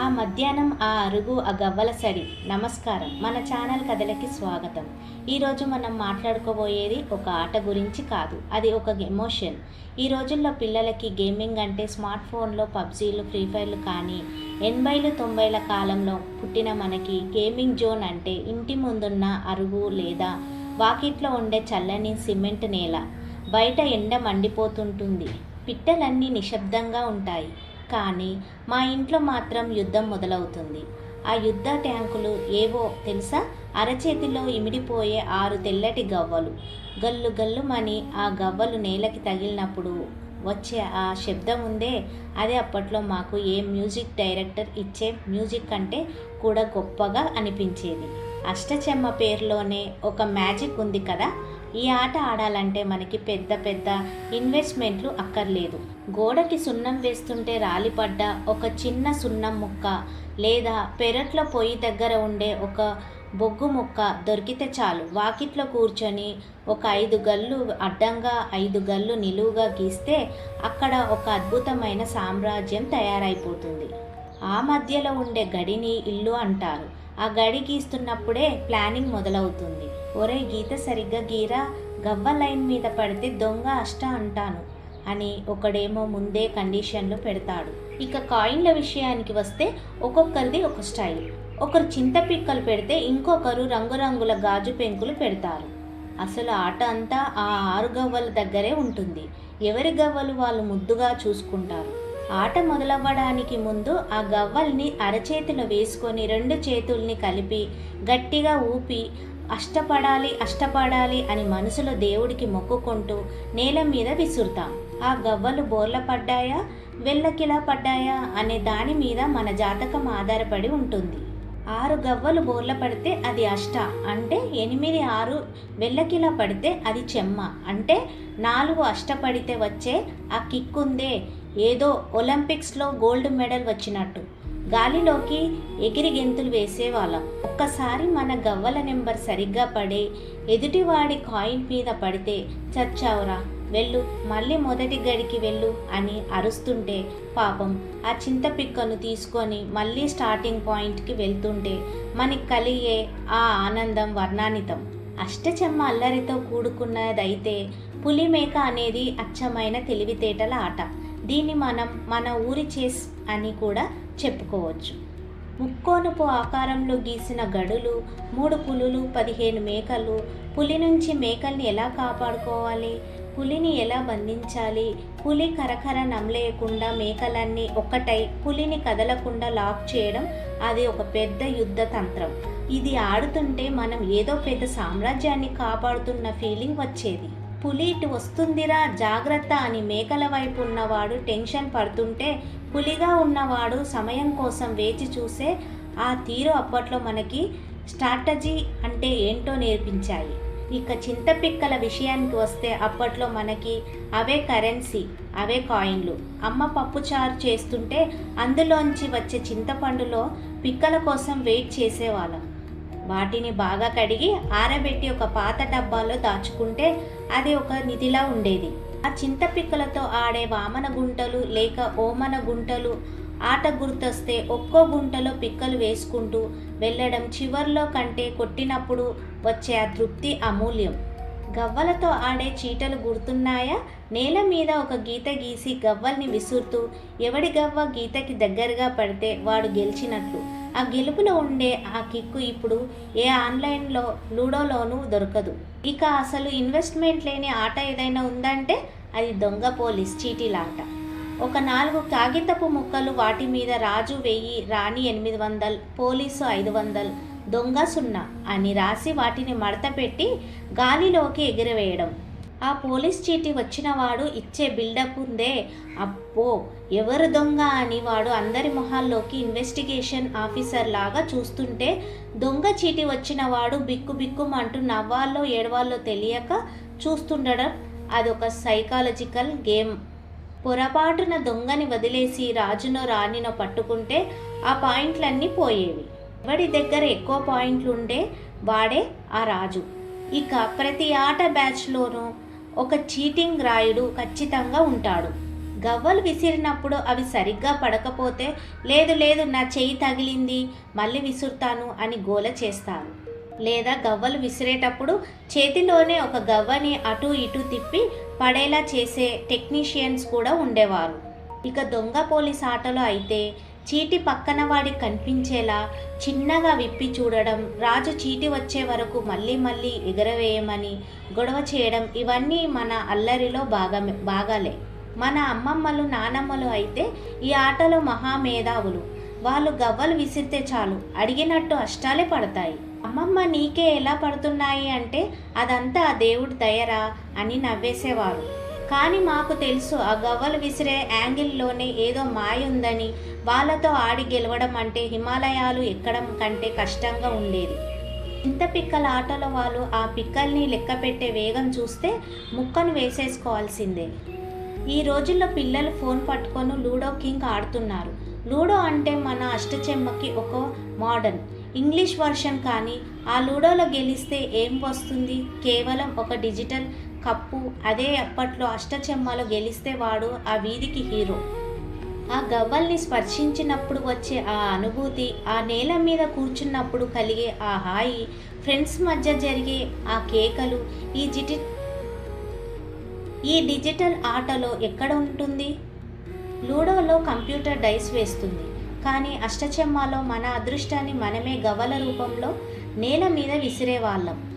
ఆ మధ్యాహ్నం ఆ అరుగు ఆ గవ్వల సడి. నమస్కారం, మన ఛానల్ కథలకి స్వాగతం. ఈరోజు మనం మాట్లాడుకోబోయేది ఒక ఆట గురించి కాదు, అది ఒక ఎమోషన్. ఈ రోజుల్లో పిల్లలకి గేమింగ్ అంటే స్మార్ట్ ఫోన్లో పబ్జీలు, ఫ్రీ ఫైర్లు, కానీ 80లు 90ల కాలంలో పుట్టిన మనకి గేమింగ్ జోన్ అంటే ఇంటి ముందున్న అరుగు లేదా వాకిట్లో ఉండే చల్లని సిమెంట్ నేల. బయట ఎండ మండిపోతుంటుంది, పిట్టలన్నీ నిశ్శబ్దంగా ఉంటాయి, కానీ మా ఇంట్లో మాత్రం యుద్ధం మొదలవుతుంది. ఆ యుద్ధ ట్యాంకులు ఏవో తెలుసా? అరచేతిలో ఇమిడిపోయే 6 తెల్లటి గవ్వలు. గల్లు గల్లుమని ఆ గవ్వలు నేలకి తగిలినప్పుడు వచ్చే ఆ శబ్దం ఉందే, అదే అప్పట్లో మాకు ఏ మ్యూజిక్ డైరెక్టర్ ఇచ్చే మ్యూజిక్ కంటే కూడా గొప్పగా అనిపించేది. అష్టచెమ్మ పేరులోనే ఒక మ్యాజిక్ ఉంది కదా. ఈ ఆట ఆడాలంటే మనకి పెద్ద పెద్ద ఇన్వెస్ట్మెంట్లు అక్కర్లేదు. గోడకి సున్నం వేస్తుంటే రాలిపడ్డ ఒక చిన్న సున్నం ముక్క, లేదా పెరట్లో పొయ్యి దగ్గర ఉండే ఒక బొగ్గు ముక్క దొరికితే చాలు. వాకిట్లో కూర్చొని ఒక 5 గళ్ళు అడ్డంగా 5 గళ్ళు నిలువుగా గీస్తే అక్కడ ఒక అద్భుతమైన సామ్రాజ్యం తయారైపోతుంది. ఆ మధ్యలో ఉండే గడిని ఇల్లు అంటారు. ఆ గడి గీస్తున్నప్పుడే ప్లానింగ్ మొదలవుతుంది. ఒరే, గీత సరిగ్గా గీరా, గవ్వ లైన్ మీద పడితే దొంగ అష్ట అంటాను అని ఒకడేమో ముందే కండిషన్లు పెడతాడు. ఇక కాయిన్ల విషయానికి వస్తే ఒక్కొక్కరిది ఒక స్టైల్. ఒకరు చింతపిక్కలు పెడితే ఇంకొకరు రంగురంగుల గాజు పెంకులు పెడతారు. అసలు ఆట అంతా ఆ 6 గవ్వల దగ్గరే ఉంటుంది. ఎవరి గవ్వలు వాళ్ళు ముద్దుగా చూసుకుంటారు. ఆట మొదలవ్వడానికి ముందు ఆ గవ్వల్ని అరచేతిలో వేసుకొని 2 చేతుల్ని కలిపి గట్టిగా ఊపి అష్టపడాలి అని మనసులో దేవుడికి మొక్కుకుంటూ నేల మీద విసురుతాం. ఆ గవ్వలు బోర్ల పడ్డాయా, వెళ్ళకిలా పడ్డాయా అనే దాని మీద మన జాతకం ఆధారపడి ఉంటుంది. 6 గవ్వలు బోర్ల పడితే అది అష్ట అంటే 8, 6 వెళ్ళకిలా పడితే అది చెమ్మ అంటే 4 అష్టపడితే వచ్చే ఆ కిక్కుందే, ఏదో ఒలింపిక్స్లో గోల్డ్ మెడల్ వచ్చినట్టు గాలిలోకి ఎగిరి గెంతులు వేసేవాళ్ళం. ఒక్కసారి మన గవ్వల నెంబర్ సరిగ్గా పడే ఎదుటివాడి కాయిన్ మీద పడితే చచ్చావురా, వెళ్ళు, మళ్ళీ మొదటి గడికి వెళ్ళు అని అరుస్తుంటే పాపం ఆ చింతపిక్కను తీసుకొని మళ్ళీ స్టార్టింగ్ పాయింట్కి వెళ్తుంటే మనకి కలిగే ఆ ఆనందం వర్ణాతీతం. అష్టచెమ్మ అల్లరితో కూడుకున్నదైతే పులిమేక అనేది అచ్చమైన తెలివితేటల ఆట. దీన్ని మనం మన ఊరి చేస్ అని కూడా చెప్పుకోవచ్చు. ముక్కోనపు ఆకారంలో గీసిన గడులు, 3 పులులు, 15 మేకలు. పులి నుంచి మేకల్ని ఎలా కాపాడుకోవాలి, పులిని ఎలా బంధించాలి, పులి కరకర నమలేయకుండా మేకలన్నీ ఒక్కటై పులిని కదలకుండా లాక్ చేయడం, అది ఒక పెద్ద యుద్ధ తంత్రం. ఇది ఆడుతుంటే మనం ఏదో పెద్ద సామ్రాజ్యాన్ని కాపాడుతున్న ఫీలింగ్ వచ్చేది. పులి ఇటు వస్తుందిరా, జాగ్రత్త అని మేకల వైపు ఉన్నవాడు టెన్షన్ పడుతుంటే పులిగా ఉన్నవాడు సమయం కోసం వేచి చూసే ఆ తీరు అప్పట్లో మనకి స్ట్రాటజీ అంటే ఏంటో నేర్పించాయి. ఇక చింతపిక్కల విషయానికి వస్తే అప్పట్లో మనకి అవే కరెన్సీ, అవే కాయిన్లు. అమ్మ పప్పుచారు చేస్తుంటే అందులోంచి వచ్చే చింతపండులో పిక్కల కోసం వెయిట్ చేసేవాళ్ళం. వాటిని బాగా కడిగి ఆరబెట్టి ఒక పాత డబ్బాలో దాచుకుంటే అది ఒక నిధిలా ఉండేది. ఆ చింతపిక్కలతో ఆడే వామన గుంటలు లేక ఓమన గుంటలు ఆట గుర్తొస్తే ఒక్కో గుంటలో పిక్కలు వేసుకుంటూ వెళ్ళడం చివర్లో కంటే కొట్టినప్పుడు వచ్చే ఆ తృప్తి అమూల్యం. గవ్వలతో ఆడే చీటలు గుర్తున్నాయా? నేల మీద ఒక గీత గీసి గవ్వల్ని విసురుతూ ఎవడి గవ్వ గీతకి దగ్గరగా పడితే వాడు గెలిచినట్లు. ఆ గెలుపులో ఉండే ఆ కిక్కు ఇప్పుడు ఏ ఆన్లైన్లో లూడోలోనూ దొరకదు. ఇక అసలు ఇన్వెస్ట్మెంట్ లేని ఆట ఏదైనా ఉందంటే అది దొంగ పోలీస్ చీటీలాట. ఒక 4 కాగితపు ముక్కలు, వాటి మీద రాజు 1000, రాణి 800, పోలీసు 500, దొంగ 0 అని రాసి వాటిని మడత పెట్టి గాలిలోకి ఎగిరవేయడం. ఆ పోలీస్ చీటీ వచ్చిన వాడు ఇచ్చే బిల్డప్ ఉందే, అబ్బో ఎవరు దొంగ అని వాడు అందరి మొహాల్లోకి ఇన్వెస్టిగేషన్ ఆఫీసర్ లాగా చూస్తుంటే దొంగ చీటీ వచ్చిన వాడు బిక్కు బిక్కుమంటూ నవ్వాలో ఏడవాలో తెలియక చూస్తుండడం, అదొక సైకాలజికల్ గేమ్. పొరపాటున దొంగని వదిలేసి రాజునో రాణినో పట్టుకుంటే ఆ పాయింట్లన్నీ పోయేవి. ఎవడి దగ్గర ఎక్కువ పాయింట్లు ఉండే వాడే ఆ రాజు. ఇక ప్రతి ఆట బ్యాచ్లోనూ ఒక చీటింగ్ రాయుడు ఖచ్చితంగా ఉంటాడు. గవ్వలు విసిరినప్పుడు అవి సరిగ్గా పడకపోతే లేదు లేదు నా చెయ్యి తగిలింది మళ్ళీ విసురుతాను అని గోల చేస్తారు. లేదా గవ్వలు విసిరేటప్పుడు చేతిలోనే ఒక గవ్వని అటు ఇటు తిప్పి పడేలా చేసే టెక్నీషియన్స్ కూడా ఉండేవారు. ఇక దొంగ పోలీస్ ఆటలో అయితే చీటి పక్కన వాడికి కనిపించేలా చిన్నగా విప్పి చూడడం, రాజు చీటి వచ్చే వరకు మళ్ళీ మళ్ళీ ఎగరవేయమని గొడవ చేయడం ఇవన్నీ మన అల్లరిలో భాగాలే. మన అమ్మమ్మలు నానమ్మలు అయితే ఈ ఆటలో మహామేధావులు. వాళ్ళు గవ్వలు విసిరితే చాలు అడిగినట్టు అష్టాలే పడతాయి. అమ్మమ్మ నీకే ఎలా పడుతున్నాయి అంటే అదంతా ఆ దేవుడి దయరా అని నవ్వేసేవారు. కానీ మాకు తెలుసు ఆ గవ్వలు విసిరే యాంగిల్లోనే ఏదో మాయ ఉందని. వాళ్ళతో ఆడి గెలవడం అంటే హిమాలయాలు ఎక్కడం కంటే కష్టంగా ఉండేది. చింత పిక్కల ఆటలో వాళ్ళు ఆ పిక్కల్ని లెక్క పెట్టే వేగం చూస్తే ముక్కను వేసేసుకోవాల్సిందే. ఈ రోజుల్లో పిల్లలు ఫోన్ పట్టుకొని లూడో కింగ్ ఆడుతున్నారు. లూడో అంటే మన అష్టచెమ్మకి ఒక మోడర్న్ ఇంగ్లీష్ వర్షన్. కానీ ఆ లూడోలో గెలిస్తే ఏం వస్తుంది? కేవలం ఒక డిజిటల్ కప్పు. అదే అప్పట్లో అష్టచెమ్మలో గెలిస్తే వాడు ఆ వీధికి హీరో. ఆ గవ్వల్ని స్పర్శించినప్పుడు వచ్చే ఆ అనుభూతి, ఆ నేల మీద కూర్చున్నప్పుడు కలిగే ఆ హాయి, ఫ్రెండ్స్ మధ్య జరిగే ఆ కేకలు ఈ డిజిటల్ ఆటలో ఎక్కడ ఉంటుంది? లూడోలో కంప్యూటర్ డైస్ వేస్తుంది. కానీ అష్టచెమ్మలో మన అదృష్టాన్ని మనమే గవ్వల రూపంలో నేల మీద విసిరేవాళ్ళం.